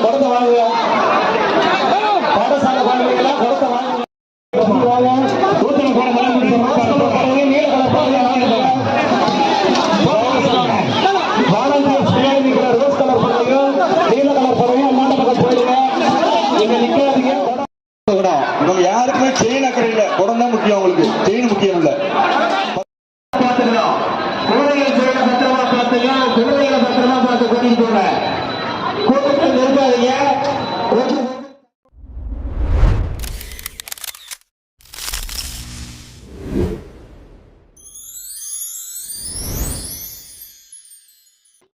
கொடுத்த வாங்க பாடசாலை குழந்தைகளா கொடுத்த வாங்க ரோஸ் கலர் பறவையும் நீல கலர் பறவையும் அம்மாண்ட பக்கம் போயிடுங்க. நீங்க நிக்காதீங்க. நம்ம யாருக்குமே செயின் அக்கறை இல்ல, குடம் தான் முக்கியம். உங்களுக்கு செயின் முக்கியம் இல்ல. பாத்துக்கலாம் குழந்தைகள் செயலை பத்திரமா பாத்துக்கலாம். குழந்தைகளை பத்திரமா பார்த்து கூட்டிட்டு போங்க. கூட்டத்தில் இருக்காதீங்க.